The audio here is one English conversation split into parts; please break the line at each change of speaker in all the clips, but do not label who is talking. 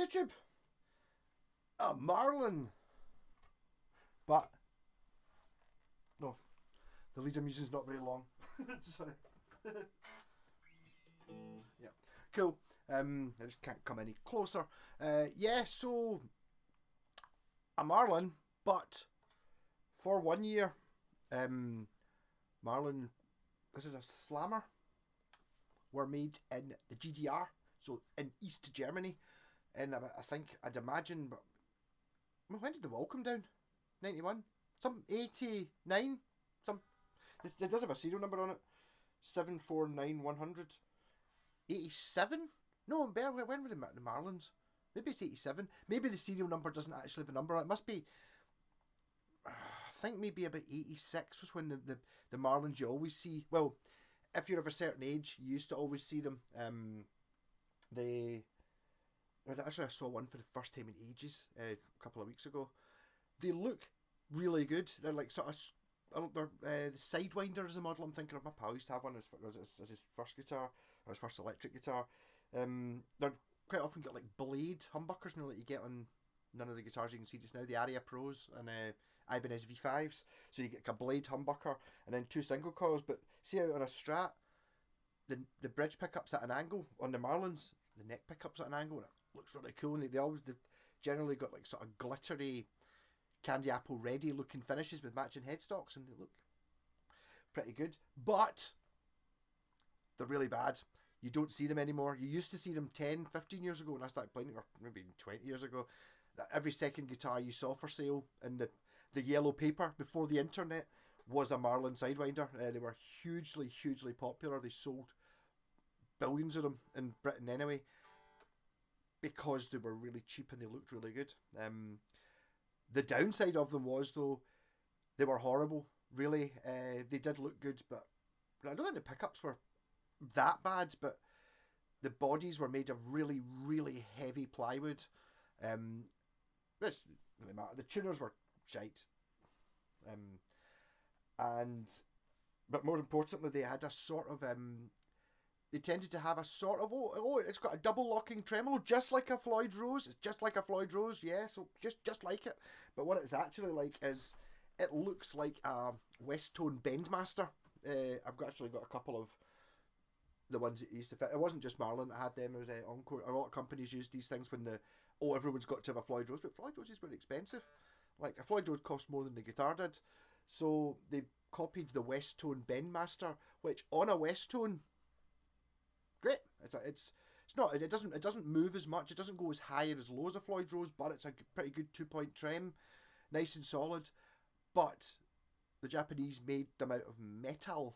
YouTube, a marlin. But no, the lead I'm using is not very long. Sorry. Yeah, cool. I just can't come any closer. Yeah, so a marlin, but for 1 year, marlin. This is a slammer. Were made in the GDR, so in East Germany, and I think I'd imagine. But when did the wall come down? 91, some 89, some. It does have a serial number on it. 749100. 87? No, when were the Marlins? Maybe it's 87. Maybe the serial number doesn't actually have a number on it. It must be. I think maybe about 86 was when the Marlins you always see. Well, if you're of a certain age, you used to always see them. Actually, I saw one for the first time in ages a couple of weeks ago. They look really good. They're like sort of. The Sidewinder is a model I'm thinking of. My pal used to have one as his first guitar, or his first electric guitar. They're quite often got like blade humbuckers, that you get on none of the guitars you can see just now. The Aria Pros and Ibanez V5s. So you get a blade humbucker and then two single coils. But see out on a Strat, the bridge pickups at an angle. On the Marlins, the neck pickups at an angle, and it looks really cool. And they've generally got like sort of glittery candy apple ready looking finishes with matching headstocks, and they look pretty good, but they're really bad. You don't see them anymore. You used to see them 10-15 years ago when I started playing, or maybe 20 years ago. Every second guitar you saw for sale in the yellow paper before the internet was a Marlin Sidewinder. They were hugely popular. They sold billions of them in Britain anyway, because they were really cheap and they looked really good. The downside of them was, though, they were horrible, really. They did look good, but I don't think the pickups were that bad, but the bodies were made of really heavy plywood. This really matter. The tuners were shite. But more importantly, they had a sort of they tended to have a sort of it's got a double locking tremolo, just like a Floyd Rose. It's just like a Floyd Rose, yeah. So just like it. But what it's actually like is it looks like a Westtone Bendmaster. I've actually got a couple of the ones that used to fit. It wasn't just Marlin that had them. It was Encore. A lot of companies used these things when everyone's got to have a Floyd Rose, but Floyd Roses were expensive. Like a Floyd Rose cost more than the guitar did, so they copied the Westtone Bendmaster, which on a Westtone, great. It doesn't move as much. It doesn't go as high and as low as a Floyd Rose, but it's a pretty good 2-point trem, nice and solid. But the Japanese made them out of metal,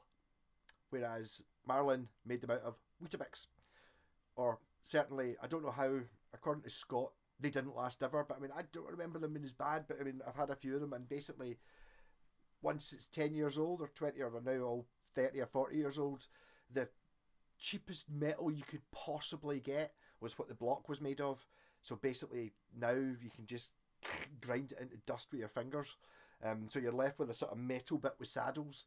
whereas Marlin made them out of Weetabix. Or certainly, I don't know how, according to Scott, they didn't last ever, but I mean, I don't remember them being as bad, but I mean, I've had a few of them, and basically, once it's 10 years old, or 20, or they're now all 30 or 40 years old, the cheapest metal you could possibly get was what the block was made of. So basically, now you can just grind it into dust with your fingers. So you're left with a sort of metal bit with saddles,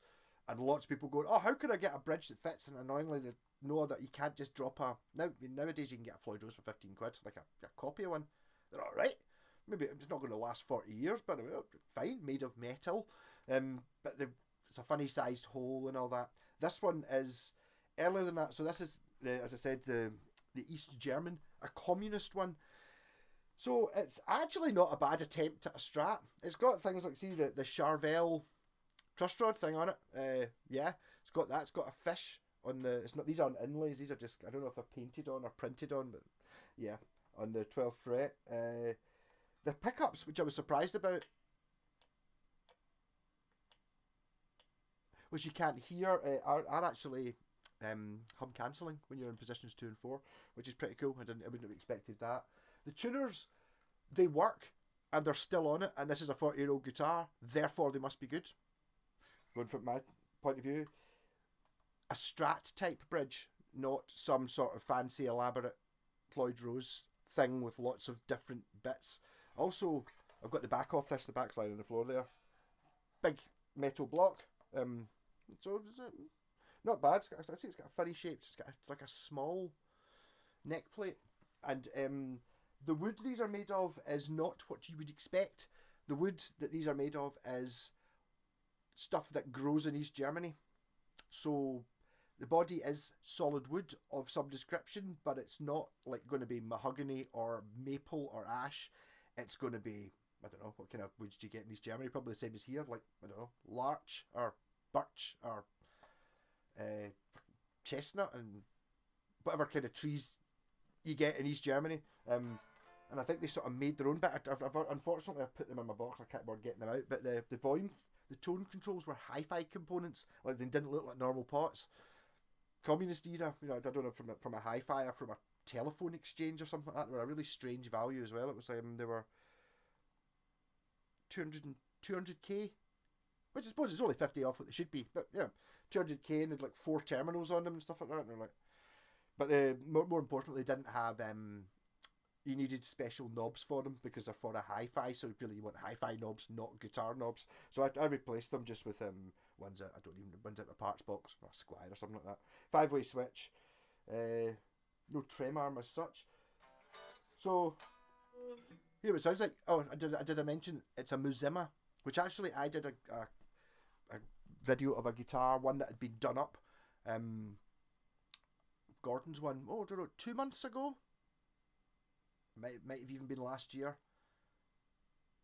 and lots of people going, "Oh, how can I get a bridge that fits?" And annoyingly, they know that you can't just drop nowadays you can get a Floyd Rose for 15 quid, like a copy of one. They're all right. Maybe it's not going to last 40 years, but fine, made of metal. But it's a funny sized hole and all that. This one is earlier than that. So this is, as I said, the East German, a communist one. So it's actually not a bad attempt at a Strat. It's got things like, see, the Charvel truss rod thing on it. Yeah, it's got that. It's got a fish on the. It's not. These aren't inlays. These are just. I don't know if they're painted on or printed on, but yeah, on the 12th fret. The pickups, which I was surprised about, which you can't hear, are actually hum cancelling when you're in positions 2 and 4, which is pretty cool. I wouldn't have expected that. The tuners, they work, and they're still on it, and this is a 40-year-old guitar, therefore they must be good. Going from my point of view, a Strat type bridge, not some sort of fancy elaborate Floyd Rose thing with lots of different bits. Also, I've got the back off this, the back's lying on the floor there. Big metal block. So not bad. I see it's got a funny shape. It's like a small neck plate, and The wood these are made of is not what you would expect. The wood that these are made of is stuff that grows in East Germany. So the body is solid wood of some description, but it's not like going to be mahogany or maple or ash. It's going to be, I don't know, what kind of woods do you get in East Germany? Probably the same as here, like, I don't know, larch or birch or chestnut and whatever kind of trees you get in East Germany. And I think they sort of made their own, but unfortunately I've put them in my box. I can't bother getting them out. But the volume, the tone controls were hi-fi components. Like, they didn't look like normal pots. Communist era, you know, I don't know, from a hi-fi or from a telephone exchange or something like that. They were a really strange value as well. It was they were 200k, which I suppose is only 50 off what they should be. But yeah, 200k and had like 4 terminals on them and stuff like that. And they're like, but more importantly, they didn't have you needed special knobs for them because they're for a hi-fi. So really, you want hi-fi knobs, not guitar knobs. So I replaced them just with ones that I don't even, ones out of a parts box or a Squire or something like that. 5-way switch, no trem arm as such. So here it sounds like. Oh, did I mention it's a Musima, which actually I did a video of a guitar, one that had been done up. Gordon's one, I don't know, 2 months ago. Might have even been last year.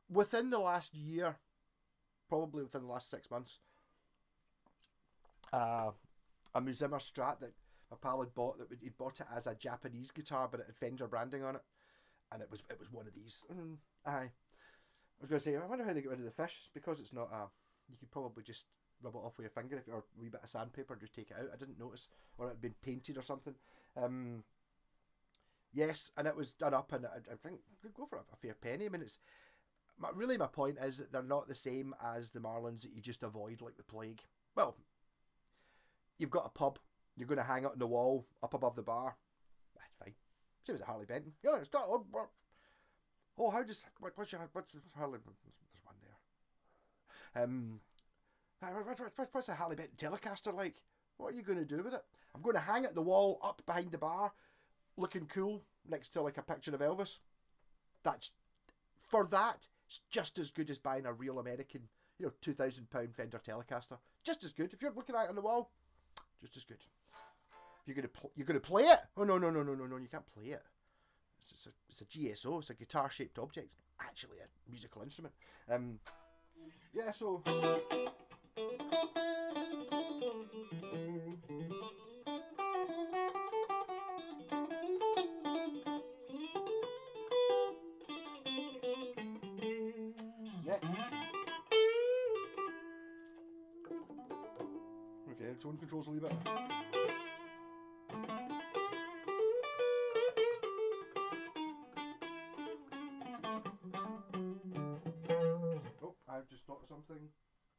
Within the last year, probably within the last 6 months, a Musima Strat that a pal had bought, he'd bought it as a Japanese guitar, but it had Fender branding on it, and it was one of these. I was going to say, I wonder how they get rid of the fish. It's because it's not you could probably just rub it off with your finger or a wee bit of sandpaper, just take it out. I didn't notice, or it had been painted or something. Yes, and it was done up, and I think you could go for a fair penny. I mean, it's really, my point is that they're not the same as the Marlins that you just avoid like the plague. Well, you've got a pub, you're going to hang it on the wall up above the bar. That's fine. Same as a Harley Benton. Yeah, it's not. Oh, how does what's Harley? There's one there. What's a Harley Benton Telecaster like? What are you going to do with it? I'm going to hang it on the wall up behind the bar, looking cool next to like a picture of Elvis. It's just as good as buying a real American, £2,000 Fender Telecaster. Just as good. If you're looking at it on the wall, just as good. You're gonna play it? Oh no! You can't play it. It's a GSO. It's a guitar shaped object. It's not actually a musical instrument. Yeah. So. Okay, tone controls a little bit. Oh, I've just thought of something.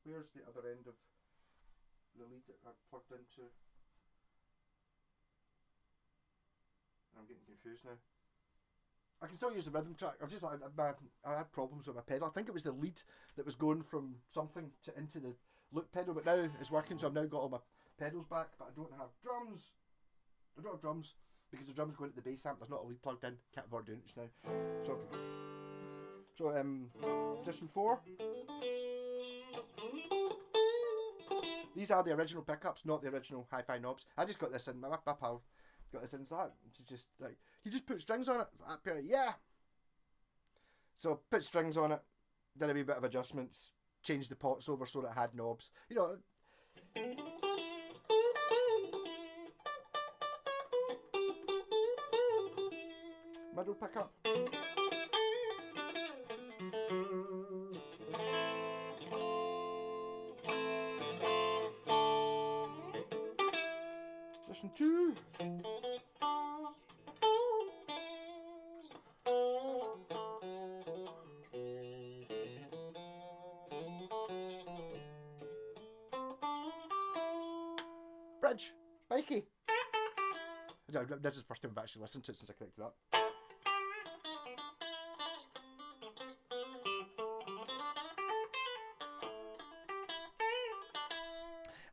Where's the other end of the lead that I've plugged into? I'm getting confused now. I can still use the rhythm track. I had problems with my pedal. I think it was the lead that was going from something into the loop pedal, but now it's working, so I've now got all my pedals back, but I don't have drums. I don't have drums because the drums go into the bass amp. There's not a lead plugged in. Can't bother doing it just now. So position 4. These are the original pickups, not the original hi-fi knobs. I just got this in. My pal got this in. It's just like, you just put strings on it. Yeah. So put strings on it. Did a wee bit of adjustments. Changed the pots over so that it had knobs. Middle pickup. Position 2. Bridge. Spiky. This is the first time I've actually listened to it since I connected it up.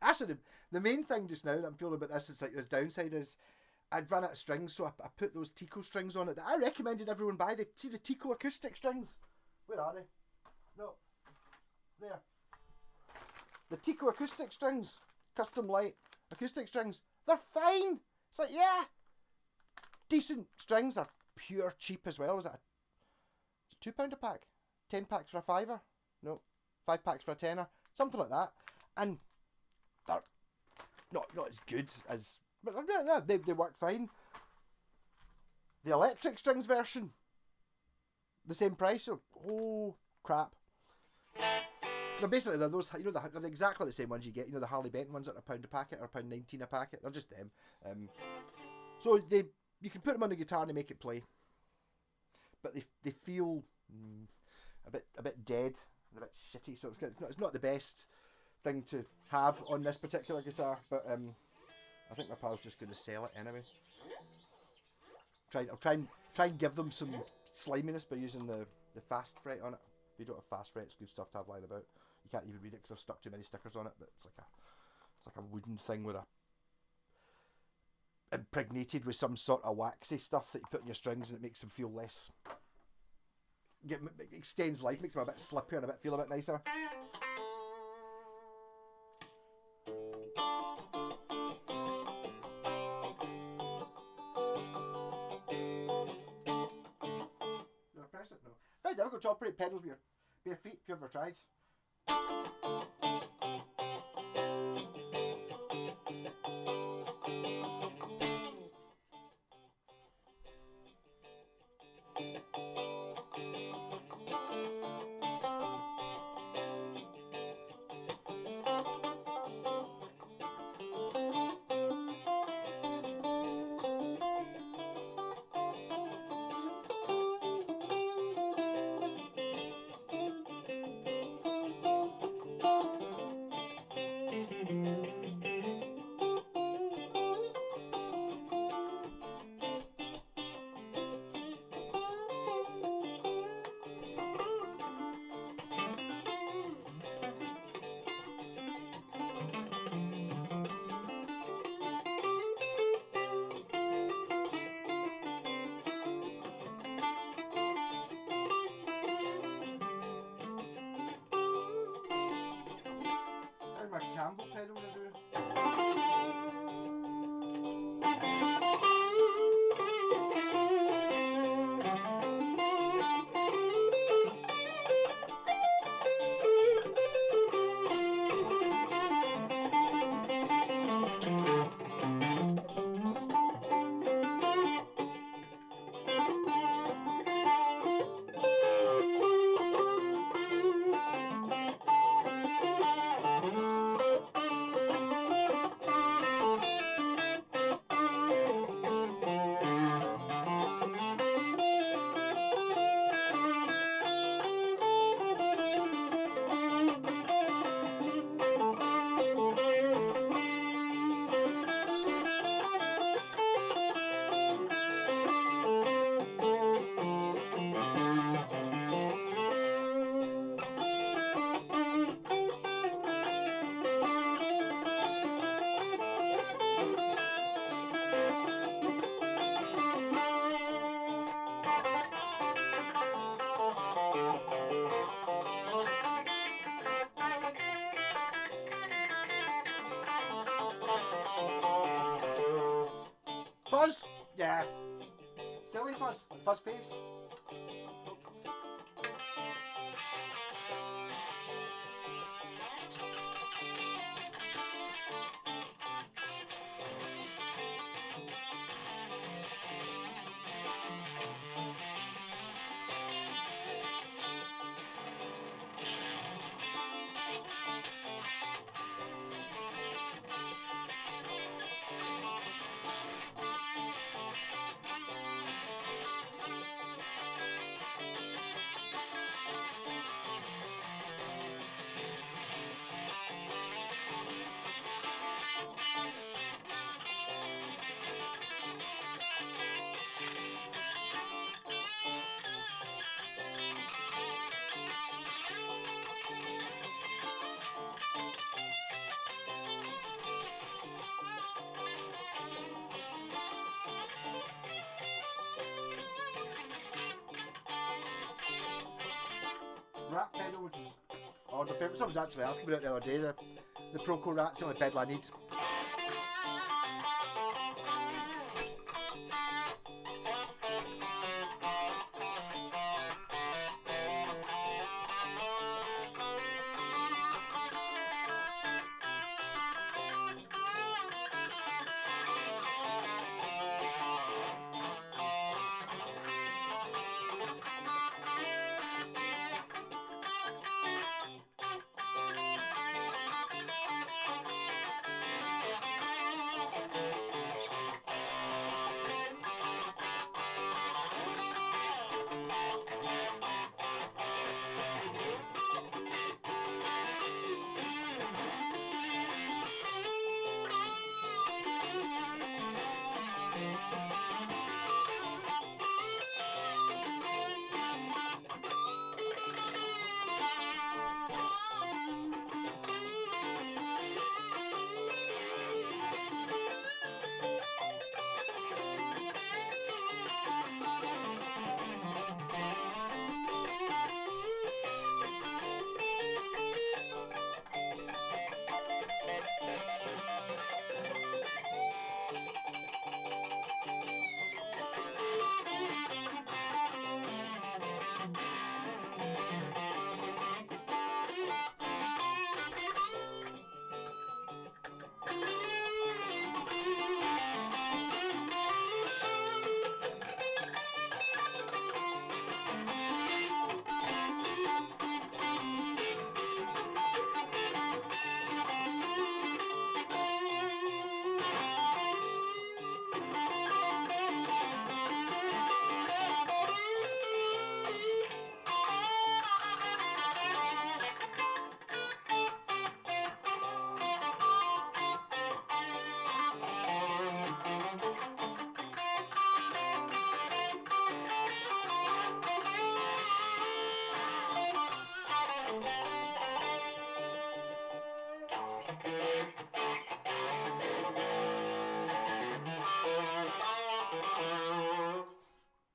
Actually, the main thing just now that I'm feeling about this is like this downside is I'd run out of strings, so I put those Tico strings on it that I recommended everyone buy. See the Tico acoustic strings? Where are they? No. There. The Tico acoustic strings. Custom light acoustic strings. They're fine. It's like, yeah. Decent strings. They're pure cheap as well. Is it £2 a pack? 10 packs for a fiver? No. 5 packs for a tenner? Something like that. And they're not as good as... But they work fine. The electric strings version, the same price. Oh crap! They're those. They're exactly the same ones you get. The Harley Benton ones that are £1 a packet or £1.19 a packet. They're just them. So you can put them on the guitar and they make it play, but they feel a bit dead and a bit shitty. So it's not the best thing to have on this particular guitar, but I think my pal's just going to sell it anyway. I'll try and give them some sliminess by using the fast fret on it. If you don't have fast fret, it's good stuff to have lying about. You can't even read it because I've stuck too many stickers on it, but it's like a wooden thing with impregnated with some sort of waxy stuff that you put in your strings, and it makes them feel less. Extends life, makes them a bit slippier and feel a bit nicer. Very difficult to operate pedals with your feet if you've ever tried. My Campbell pedal to do. Fuzz? Yeah. Silly fuzz. Fuzz face. rat pedal, which is oh, the favourite. Someone's actually asking me about it the other day. The Proco rat's the only pedal I need.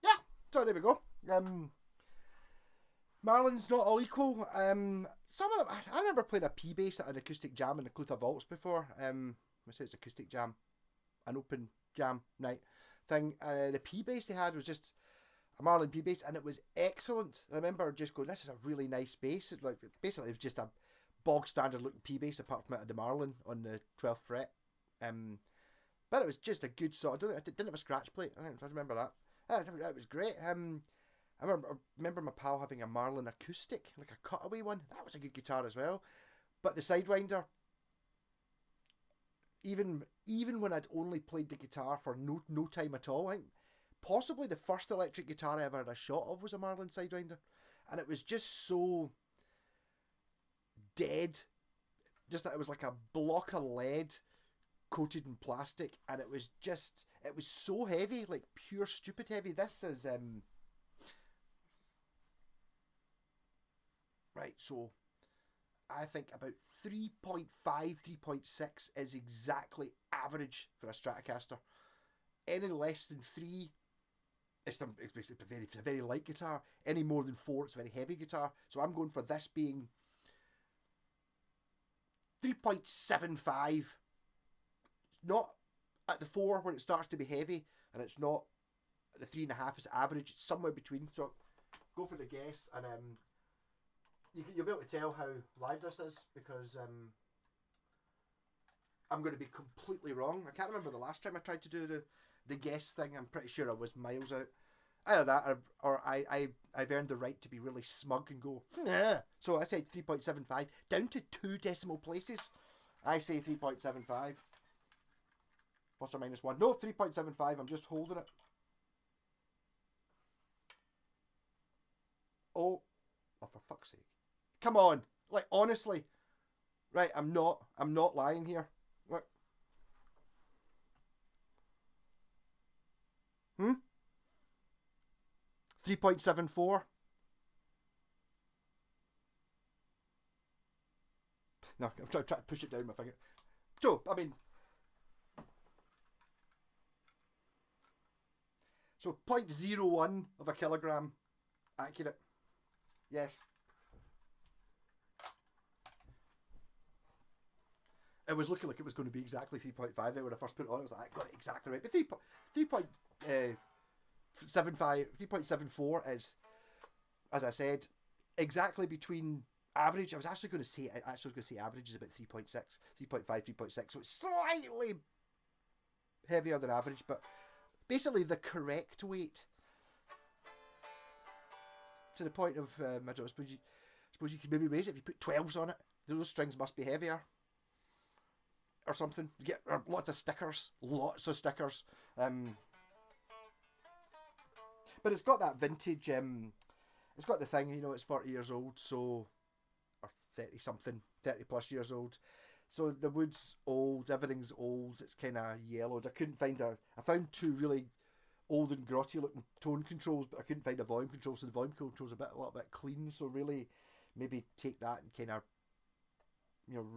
Yeah, so there we go. Marlin's not all equal. Some of them, I remember playing a P bass at an acoustic jam in the Clutha Vaults before. I say it's acoustic jam, an open jam night thing. The P bass they had was just a Marlin P bass, and it was excellent. I remember just going, "This is a really nice bass." It, like basically, it was just a bog standard looking P bass, apart from it had the Marlin on the 12th fret. But it was just a good sort. I didn't have a scratch plate. I remember that. It was great. I remember my pal having a Marlin acoustic, like a cutaway one. That was a good guitar as well. But the Sidewinder, even when I'd only played the guitar for no time at all, I think possibly the first electric guitar I ever had a shot of was a Marlin Sidewinder, and it was just so dead. Just that it was like a block of lead coated in plastic, and it was so heavy, like pure stupid heavy. This is right, so I think about 3.5, 3.6 is exactly average for a Stratocaster. Any less than 3, it's a very light guitar. Any more than 4, it's a very heavy guitar. So I'm going for this being 3.75. Not at the 4 where it starts to be heavy, and it's not at the 3.5 is average. It's somewhere between. So go for the guess, and you'll be able to tell how live this is, because I'm going to be completely wrong. I can't remember the last time I tried to do the guess thing. I'm pretty sure I was miles out. Either that, or I've earned the right to be really smug and go, nah. So I said 3.75, down to 2 decimal places. I say 3.75. Plus or minus 1. No, 3.75. I'm just holding it. Oh, for fuck's sake. Come on. Like, honestly. Right, I'm not lying here. Look. 3.74. No, I'm trying to push it down my finger. So, I mean, so 0.01 of a kilogram accurate. Yes. It was looking like it was going to be exactly 3.5 when I first put it on. I was like, I got it exactly right. But 3.74 is, as I said, exactly between average. I was going to say average is about 3.6, 3.5, 3.6. So it's slightly heavier than average, but basically the correct weight. To the point of, I don't suppose you could maybe raise it if you put 12s on it. Those strings must be heavier. Or something. You get lots of stickers. But it's got that vintage, it's got the thing, it's 40 years old, so, or 30 something, 30 plus years old. So the wood's old, everything's old, it's kind of yellowed. I found two really old and grotty looking tone controls, but I couldn't find a volume control, so the volume control's a little bit clean, so really maybe take that and kind of,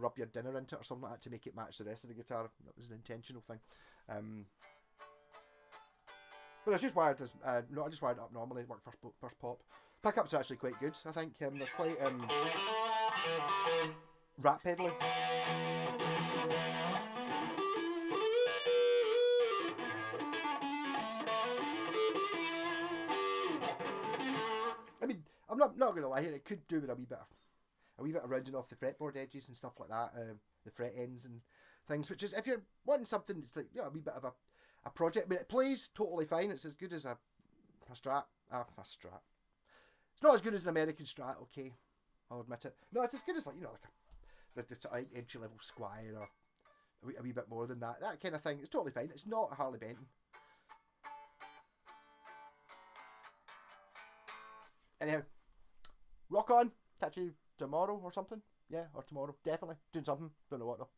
rub your dinner into it or something like that to make it match the rest of the guitar. That was an intentional thing. But it's just wired as, no, I just wired it up normally, it worked first pop. Pickups are actually quite good, I think. They're quite rat pedally. I mean, I'm not going to lie here, it could do with a wee bit of rounding off the fretboard edges and stuff like that, the fret ends and things, which is, if you're wanting something that's like, a wee bit of a project, I mean, it plays totally fine, it's as good as a Strat. It's not as good as an American Strat, okay, I'll admit it. No, it's as good as, like the entry level Squire or a wee bit more than that kind of thing. It's totally fine. It's not a Harley Benton. Anyhow, rock on. Catch you tomorrow or something. Yeah, or tomorrow. Definitely. Doing something. Don't know what though.